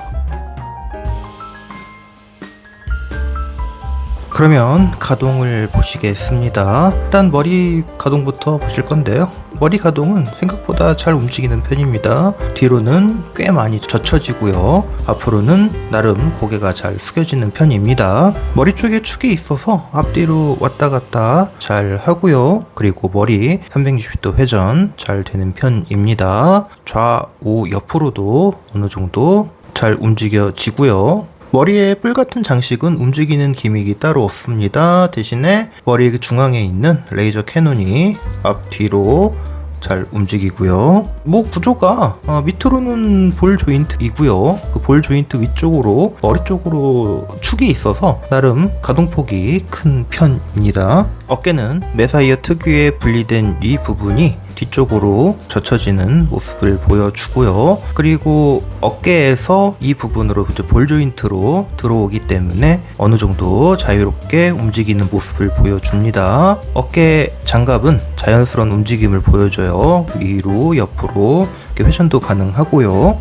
S1: 그러면 가동을 보시겠습니다. 일단 머리 가동부터 보실 건데요. 머리 가동은 생각보다 잘 움직이는 편입니다. 뒤로는 꽤 많이 젖혀지고요. 앞으로는 나름 고개가 잘 숙여지는 편입니다. 머리 쪽에 축이 있어서 앞뒤로 왔다 갔다 잘 하고요. 그리고 머리 360도 회전 잘 되는 편입니다. 좌우 옆으로도 어느 정도 잘 움직여지고요. 머리에 뿔 같은 장식은 움직이는 기믹이 따로 없습니다. 대신에 머리 중앙에 있는 레이저 캐논이 앞뒤로 잘 움직이고요. 뭐 구조가 밑으로는 볼 조인트이고요. 그 볼 조인트 위쪽으로 머리 쪽으로 축이 있어서 나름 가동폭이 큰 편입니다. 어깨는 메사이어 특유의 분리된 이 부분이 뒤쪽으로 젖혀지는 모습을 보여주고요. 그리고 어깨에서 이 부분으로 볼 조인트로 들어오기 때문에 어느 정도 자유롭게 움직이는 모습을 보여줍니다. 어깨 장갑은 자연스러운 움직임을 보여줘요. 위로 옆으로 이렇게 회전도 가능하고요.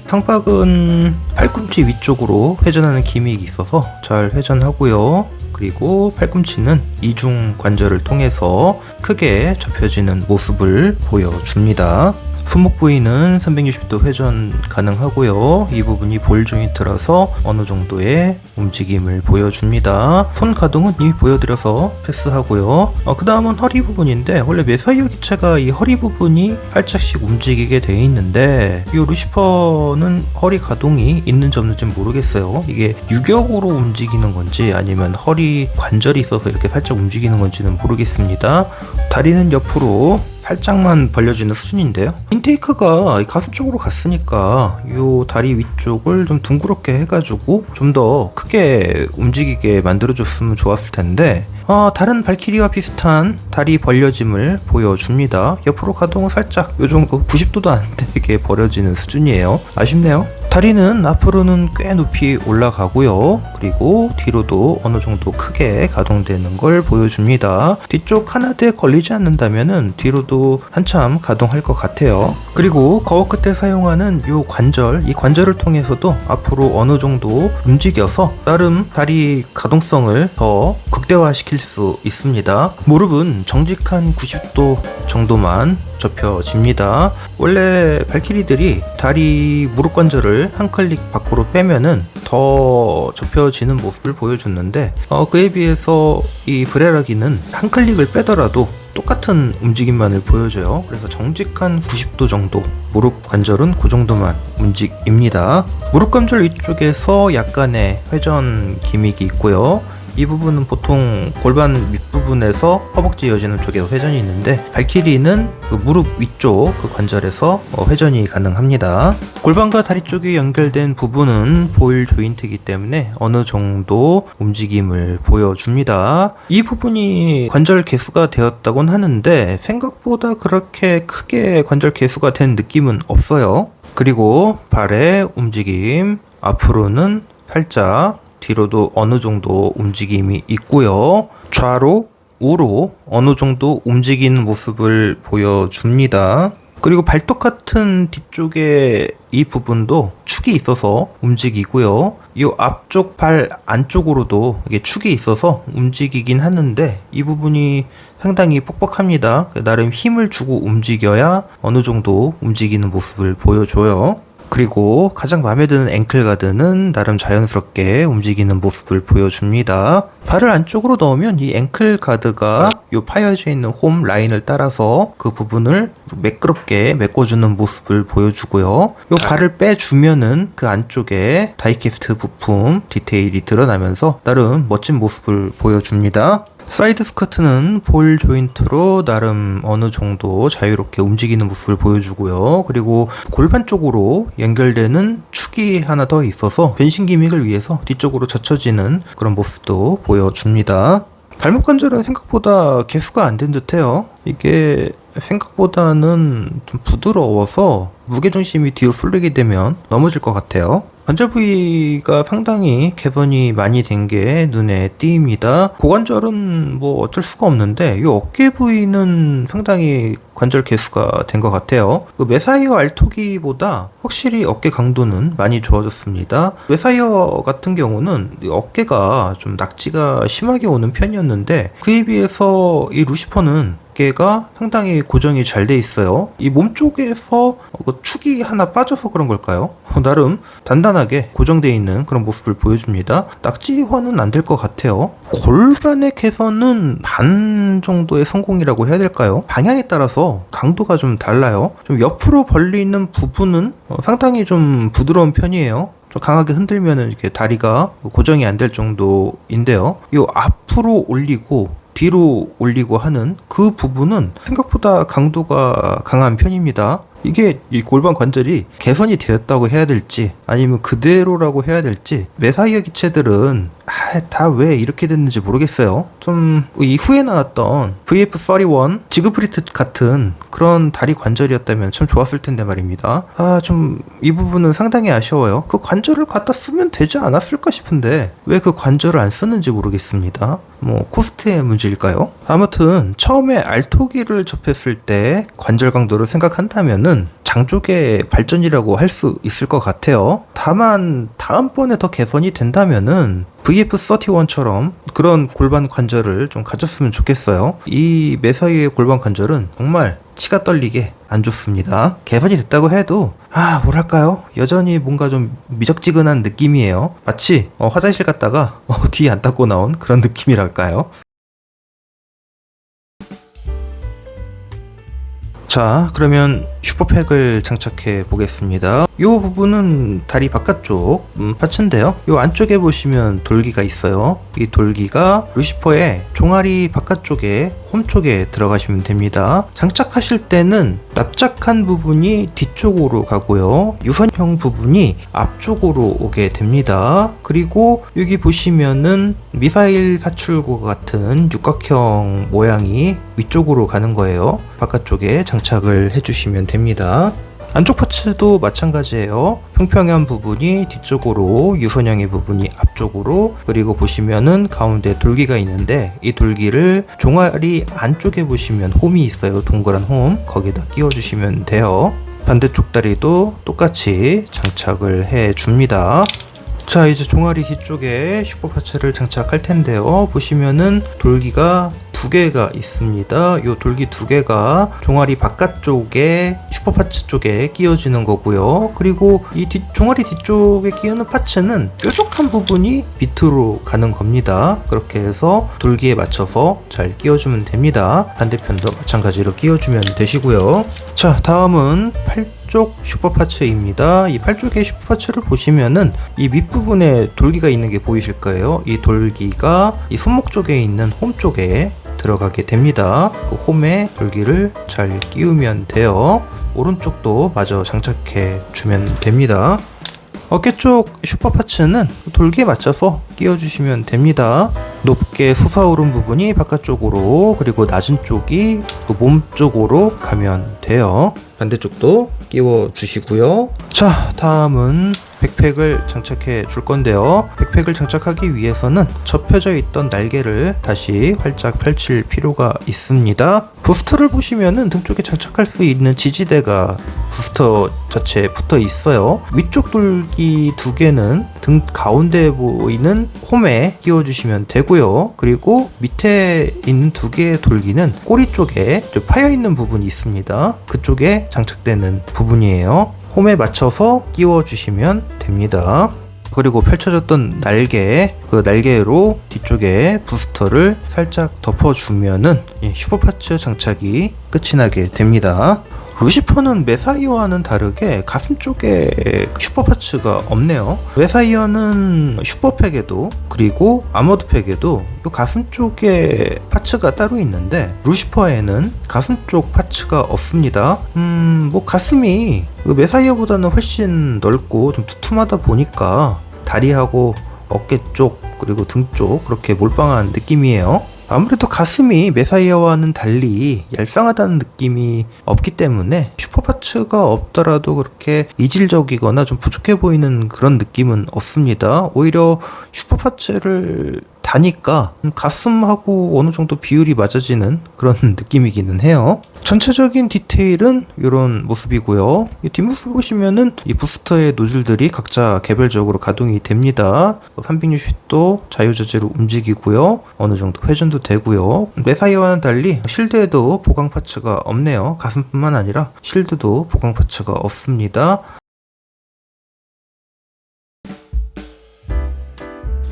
S1: 상박은 팔꿈치 위쪽으로 회전하는 기믹이 있어서 잘 회전하고요. 그리고 팔꿈치는 이중 관절을 통해서 크게 접혀지는 모습을 보여줍니다. 손목 부위는 360도 회전 가능하고요. 이 부분이 볼 조인트라서 어느 정도의 움직임을 보여줍니다. 손 가동은 이미 보여드려서 패스하고요. 그 다음은 허리 부분인데 원래 메사이어 기체가 이 허리 부분이 살짝씩 움직이게 돼 있는데 이 루시퍼는 허리 가동이 있는지 없는지 모르겠어요. 이게 유격으로 움직이는 건지 아니면 허리 관절이 있어서 이렇게 살짝 움직이는 건지는 모르겠습니다. 다리는 옆으로 살짝만 벌려지는 수준인데요. 인테이크가 가슴 쪽으로 갔으니까 이 다리 위쪽을 좀 둥그렇게 해가지고 좀 더 크게 움직이게 만들어줬으면 좋았을 텐데 다른 발키리와 비슷한 다리 벌려짐을 보여줍니다. 옆으로 가동은 살짝 이 정도 90도도 안 되게 벌어지는 수준이에요. 아쉽네요. 다리는 앞으로는 꽤 높이 올라가고요. 그리고 뒤로도 어느 정도 크게 가동되는 걸 보여줍니다. 뒤쪽 하나대 걸리지 않는다면 뒤로도 한참 가동할 것 같아요. 그리고 거울 끝에 사용하는 이 관절을 통해서도 앞으로 어느 정도 움직여서 나름 다리 가동성을 더 극대화시킬 수 있습니다. 무릎은 정직한 90도 정도만 접혀집니다. 원래 발키리들이 다리 무릎 관절을 한 클릭 밖으로 빼면은 더 접혀지는 모습을 보여줬는데 그에 비해서 이 브레라기는 한 클릭을 빼더라도 똑같은 움직임만을 보여줘요. 그래서 정직한 90도 정도, 무릎 관절은 그 정도만 움직입니다. 무릎 관절 위쪽에서 약간의 회전 기믹이 있고요. 이 부분은 보통 골반 밑부분에서 허벅지 이어지는 쪽에 회전이 있는데 발키리는 그 무릎 위쪽 그 관절에서 회전이 가능합니다. 골반과 다리 쪽이 연결된 부분은 보일 조인트이기 때문에 어느 정도 움직임을 보여줍니다. 이 부분이 관절 개수가 되었다곤 하는데 생각보다 그렇게 크게 관절 개수가 된 느낌은 없어요. 그리고 발의 움직임, 앞으로는 살짝 뒤로도 어느 정도 움직임이 있고요. 좌로 우로 어느 정도 움직이는 모습을 보여줍니다. 그리고 발톱 같은 뒤쪽에 이 부분도 축이 있어서 움직이고요. 이 앞쪽 발 안쪽으로도 이게 축이 있어서 움직이긴 하는데 이 부분이 상당히 뻑뻑합니다. 나름 힘을 주고 움직여야 어느 정도 움직이는 모습을 보여줘요. 그리고 가장 마음에 드는 앵클 가드는 나름 자연스럽게 움직이는 모습을 보여줍니다. 발을 안쪽으로 넣으면 이 앵클 가드가 이 파여져 있는 홈 라인을 따라서 그 부분을 매끄럽게 메꿔주는 모습을 보여주고요. 요 발을 빼주면은 그 안쪽에 다이캐스트 부품 디테일이 드러나면서 나름 멋진 모습을 보여줍니다. 사이드 스커트는 볼 조인트로 나름 어느 정도 자유롭게 움직이는 모습을 보여주고요. 그리고 골반 쪽으로 연결되는 축이 하나 더 있어서 변신 기믹을 위해서 뒤쪽으로 젖혀지는 그런 모습도 보여줍니다. 발목 관절은 생각보다 개수가 안 된 듯해요. 이게 생각보다는 좀 부드러워서 무게중심이 뒤로 쏠리게 되면 넘어질 것 같아요. 관절 부위가 상당히 개선이 많이 된 게 눈에 띄입니다. 고관절은 뭐 어쩔 수가 없는데 이 어깨 부위는 상당히 관절 개수가 된 것 같아요. 그 메사이어 알토기보다 확실히 어깨 강도는 많이 좋아졌습니다. 메사이어 같은 경우는 어깨가 좀 낙지가 심하게 오는 편이었는데 그에 비해서 이 루시퍼는 어깨가 상당히 고정이 잘 돼 있어요. 이 몸 쪽에서 그 축이 하나 빠져서 그런 걸까요? 나름 단단하게 고정되어 있는 그런 모습을 보여줍니다. 낙지화는 안 될 것 같아요. 골반의 개선은 반 정도의 성공이라고 해야 될까요? 방향에 따라서 강도가 좀 달라요. 좀 옆으로 벌리는 부분은 상당히 좀 부드러운 편이에요. 좀 강하게 흔들면은 이렇게 다리가 고정이 안 될 정도인데요. 이 앞으로 올리고 뒤로 올리고 하는 그 부분은 생각보다 강도가 강한 편입니다. 이게 이 골반 관절이 개선이 되었다고 해야 될지 아니면 그대로라고 해야 될지 메사이어 기체들은 다 왜 이렇게 됐는지 모르겠어요. 좀 이후에 나왔던 VF31 지그프리트 같은 그런 다리 관절이었다면 참 좋았을 텐데 말입니다. 좀 이 부분은 상당히 아쉬워요. 그 관절을 갖다 쓰면 되지 않았을까 싶은데 왜 그 관절을 안 쓰는지 모르겠습니다. 뭐 코스트의 문제일까요? 아무튼 처음에 알토기를 접했을 때 관절 강도를 생각한다면은 장족의 발전이라고 할 수 있을 것 같아요. 다만 다음번에 더 개선이 된다면은 VF31처럼 그런 골반 관절을 좀 가졌으면 좋겠어요. 이 메사이의 골반 관절은 정말 치가 떨리게 안 좋습니다. 개선이 됐다고 해도 뭐랄까요? 여전히 뭔가 좀 미적지근한 느낌이에요. 마치 화장실 갔다가 뒤에 안 닦고 나온 그런 느낌이랄까요? 자, 그러면 슈퍼팩을 장착해 보겠습니다. 이 부분은 다리 바깥쪽 파츠인데요. 이 안쪽에 보시면 돌기가 있어요. 이 돌기가 루시퍼의 종아리 바깥쪽에 홈 쪽에 들어가시면 됩니다. 장착하실 때는 납작한 부분이 뒤쪽으로 가고요. 유선형 부분이 앞쪽으로 오게 됩니다. 그리고 여기 보시면은 미사일 파출구 같은 육각형 모양이 위쪽으로 가는 거예요. 바깥쪽에 장착을 해주시면 됩니다. 안쪽 파츠도 마찬가지예요. 평평한 부분이 뒤쪽으로, 유선형의 부분이 앞쪽으로, 그리고 보시면은 가운데 돌기가 있는데 이 돌기를 종아리 안쪽에 보시면 홈이 있어요. 동그란 홈, 거기다 끼워주시면 돼요. 반대쪽 다리도 똑같이 장착을 해줍니다. 자, 이제 종아리 뒤쪽에 슈퍼 파츠를 장착할 텐데요. 보시면은 돌기가 두 개가 있습니다. 이 돌기 두 개가 종아리 바깥쪽에 슈퍼 파츠 쪽에 끼워지는 거고요. 그리고 이 종아리 뒤쪽에 끼우는 파츠는 뾰족한 부분이 밑으로 가는 겁니다. 그렇게 해서 돌기에 맞춰서 잘 끼워주면 됩니다. 반대편도 마찬가지로 끼워주면 되시고요. 자, 다음은 팔쪽 슈퍼 파츠입니다. 이 팔쪽의 슈퍼 파츠를 보시면은 이 밑부분에 돌기가 있는 게 보이실 거예요. 이 돌기가 이 손목 쪽에 있는 홈 쪽에 들어가게 됩니다. 그 홈에 돌기를 잘 끼우면 돼요. 오른쪽도 마저 장착해 주면 됩니다. 어깨 쪽 슈퍼 파츠는 돌기에 맞춰서 끼워주시면 됩니다. 높게 솟아오른 부분이 바깥쪽으로, 그리고 낮은 쪽이 몸 쪽으로 가면 돼요. 반대쪽도 끼워주시고요. 자, 다음은 백팩을 장착해 줄 건데요. 백팩을 장착하기 위해서는 접혀져 있던 날개를 다시 활짝 펼칠 필요가 있습니다. 부스터를 보시면은 등 쪽에 장착할 수 있는 지지대가 부스터 자체에 붙어 있어요. 위쪽 돌기 두 개는 등 가운데 보이는 홈에 끼워주시면 되고요. 그리고 밑에 있는 두 개의 돌기는 꼬리 쪽에 파여 있는 부분이 있습니다. 그쪽에 장착되는 부분이에요. 홈에 맞춰서 끼워주시면 됩니다. 그리고 펼쳐졌던 날개, 그 날개로 뒤쪽에 부스터를 살짝 덮어주면은 슈퍼파츠 장착이 끝이 나게 됩니다. 루시퍼는 메사이어와는 다르게 가슴 쪽에 슈퍼파츠가 없네요. 메사이어는 슈퍼팩에도 그리고 아머드팩에도 이 가슴 쪽에 파츠가 따로 있는데 루시퍼에는 가슴 쪽 파츠가 없습니다. 뭐 가슴이 메사이어보다는 훨씬 넓고 좀 두툼하다 보니까 다리하고 어깨 쪽 그리고 등 쪽 그렇게 몰빵한 느낌이에요. 아무래도 가슴이 메사이어와는 달리 얄쌍하다는 느낌이 없기 때문에 슈퍼파츠가 없더라도 그렇게 이질적이거나 좀 부족해 보이는 그런 느낌은 없습니다. 오히려 슈퍼파츠를 다니까 가슴하고 어느 정도 비율이 맞아지는 그런 느낌이기는 해요. 전체적인 디테일은 이런 모습이고요. 이 뒷모습 보시면은 이 부스터의 노즐들이 각자 개별적으로 가동이 됩니다. 360도 자유자재로 움직이고요. 어느 정도 회전도 되고요. 메사이어와는 달리 실드에도 보강 파츠가 없네요. 가슴뿐만 아니라 실드도 보강 파츠가 없습니다.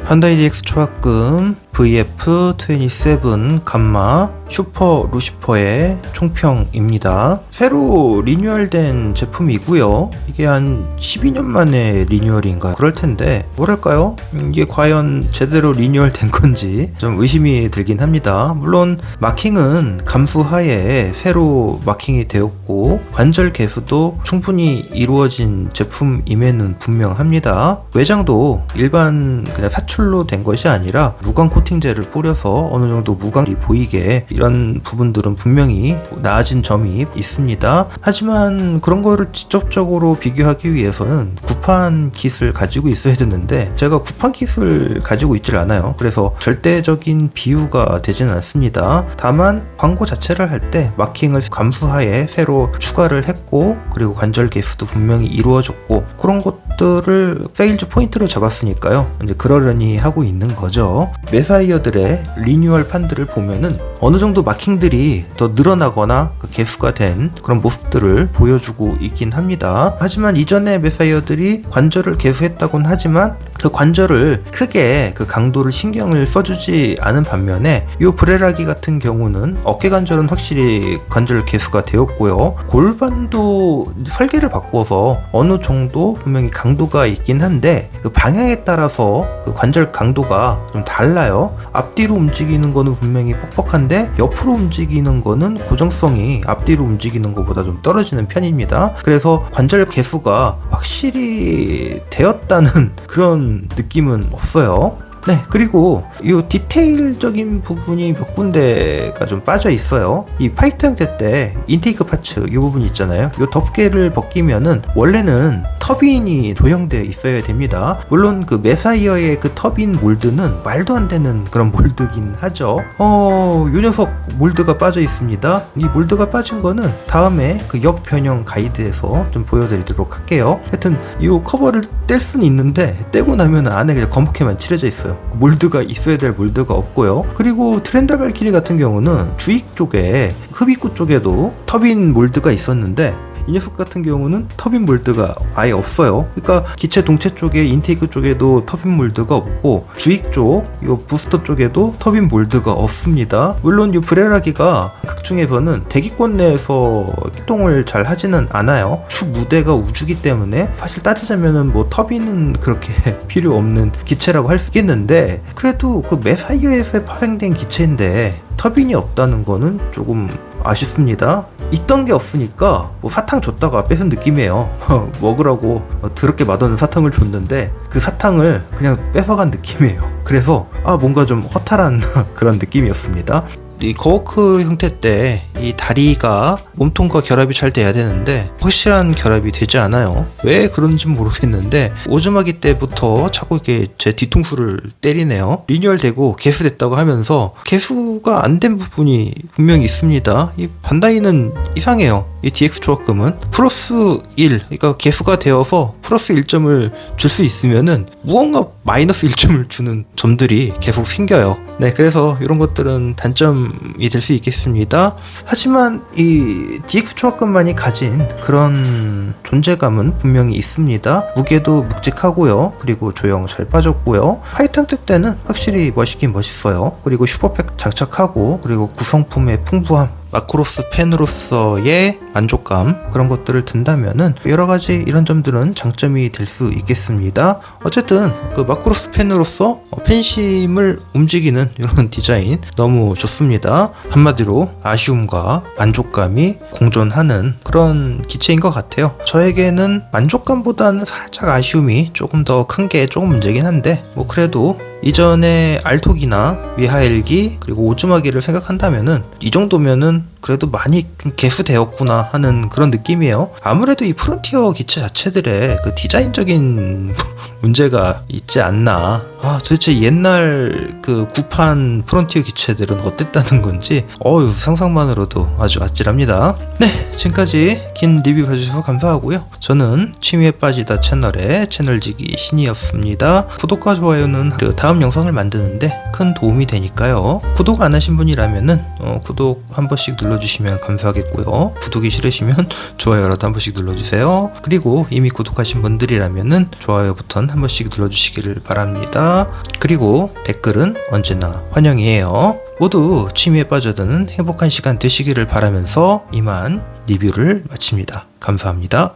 S1: 반다이 DX 초합금 VF27 감마 슈퍼 루시퍼의 총평입니다. 새로 리뉴얼된 제품이고요. 이게 한 12년 만에 리뉴얼인가 그럴 텐데 뭐랄까요? 이게 과연 제대로 리뉴얼된 건지 좀 의심이 들긴 합니다. 물론 마킹은 감수하에 새로 마킹이 되었고 관절 개수도 충분히 이루어진 제품임에는 분명합니다. 외장도 일반 그냥 사출로 된 것이 아니라 무광 코팅제를 뿌려서 어느 정도 무광이 보이게 이런 부분들은 분명히 나아진 점이 있습니다. 하지만 그런 거를 직접적으로 비교하기 위해서는 구판 킷을 가지고 있어야 되는데 제가 구판 킷을 가지고 있질 않아요. 그래서 절대적인 비유가 되지는 않습니다. 다만 광고 자체를 할 때 마킹을 감수하에 새로 추가를 했고 그리고 관절 개수도 분명히 이루어졌고 그런 것들을 세일즈 포인트로 잡았으니까요. 이제 그러려니 하고 있는 거죠. 메사이어들의 리뉴얼 판들을 보면은 어느 정도 마킹들이 더 늘어나거나 개수가 된 그런 모습들을 보여주고 있긴 합니다. 하지만 이전에 메사이어들이 관절을 개수했다곤 하지만 그 관절을 크게 그 강도를 신경을 써주지 않은 반면에 이 브레라기 같은 경우는 어깨 관절은 확실히 관절 개수가 되었고요. 골반도 설계를 바꿔서 어느 정도 분명히 강도가 있긴 한데 그 방향에 따라서 그 관절 강도가 좀 달라요. 앞뒤로 움직이는 거는 분명히 뻑뻑한데 옆으로 움직이는 거는 고정성이 앞뒤로 움직이는 것보다 좀 떨어지는 편입니다. 그래서 관절 개수가 확실히 되었다는 그런 느낌은 없어요. 네, 그리고 이 디테일적인 부분이 몇 군데가 좀 빠져 있어요. 이 파이터 형태 때 인테이크 파츠 이 부분 있잖아요. 이 덮개를 벗기면은 원래는 터빈이 조형되어 있어야 됩니다. 물론 그 메사이어의 그 터빈 몰드는 말도 안 되는 그런 몰드긴 하죠. 요 녀석 몰드가 빠져 있습니다. 이 몰드가 빠진 거는 다음에 그 역변형 가이드에서 좀 보여드리도록 할게요. 하여튼 이 커버를 뗄 수는 있는데 떼고 나면 안에 그냥 검게 칠해져 있어요. 몰드가 있어야 될 몰드가 없고요. 그리고 트렌더 발키리 같은 경우는 주익 쪽에 흡입구 쪽에도 터빈 몰드가 있었는데 이 녀석 같은 경우는 터빈 몰드가 아예 없어요. 그러니까 기체 동체 쪽에 인테이크 쪽에도 터빈 몰드가 없고 주익 쪽, 이 부스터 쪽에도 터빈 몰드가 없습니다. 물론 이 브레라기가 극중에서는 대기권 내에서 기동을 잘 하지는 않아요. 추 무대가 우주기 때문에 사실 따지자면은 뭐 터빈은 그렇게 필요 없는 기체라고 할 수 있겠는데 그래도 그 메사이어에서 파생된 기체인데 터빈이 없다는 거는 조금 아쉽습니다. 있던 게 없으니까 뭐 사탕 줬다가 뺏은 느낌이에요. 먹으라고 더럽게 맛없는 사탕을 줬는데 그 사탕을 그냥 뺏어간 느낌이에요. 그래서 뭔가 좀 허탈한 그런 느낌이었습니다. 이 거워크 형태 때 이 다리가 몸통과 결합이 잘 돼야 되는데 확실한 결합이 되지 않아요. 왜 그런지 모르겠는데 오즈마기 때부터 자꾸 이렇게 제 뒤통수를 때리네요. 리뉴얼되고 개수됐다고 하면서 개수가 안 된 부분이 분명히 있습니다. 이 반다이는 이상해요. 이 DX 초합금은 플러스 1, 그러니까 개수가 되어서 플러스 1점을 줄 수 있으면은 무언가 마이너스 1점을 주는 점들이 계속 생겨요. 네, 그래서 이런 것들은 단점이 될 수 있겠습니다. 하지만 이 DX 초합금만이 가진 그런 존재감은 분명히 있습니다. 무게도 묵직하고요. 그리고 조형 잘 빠졌고요. 하이탕 때는 확실히 멋있긴 멋있어요. 그리고 슈퍼팩 장착하고 그리고 구성품의 풍부함, 마크로스 팬으로서의 만족감, 그런 것들을 든다면은 여러 가지 이런 점들은 장점이 될 수 있겠습니다. 어쨌든 그 마크로스 팬으로서 팬심을 움직이는 이런 디자인 너무 좋습니다. 한마디로 아쉬움과 만족감이 공존하는 그런 기체인 것 같아요. 저에게는 만족감보다는 살짝 아쉬움이 조금 더 큰 게 조금 문제긴 한데, 뭐 그래도 이전에 알톡이나 미하엘기 그리고 오즈마기를 생각한다면은 이 정도면은 그래도 많이 좀 개수되었구나 하는 그런 느낌이에요. 아무래도 이 프론티어 기체 자체들의 그 디자인적인 문제가 있지 않나. 도대체 옛날 그 구판 프론티어 기체들은 어땠다는 건지 상상만으로도 아주 아찔합니다. 네, 지금까지 긴 리뷰 봐주셔서 감사하고요. 저는 취미에 빠지다 채널의 채널지기 신이었습니다. 구독과 좋아요는 그 다음 영상을 만드는데 큰 도움이 되니까요. 구독 안 하신 분이라면은 구독 한 번씩 눌러주시면 감사하겠고요. 구독이 싫으시면 좋아요라도 한 번씩 눌러주세요. 그리고 이미 구독하신 분들이라면은 좋아요 버튼 한 번씩 눌러주시기를 바랍니다. 그리고 댓글은 언제나 환영이에요. 모두 취미에 빠져드는 행복한 시간 되시기를 바라면서 이만 리뷰를 마칩니다. 감사합니다.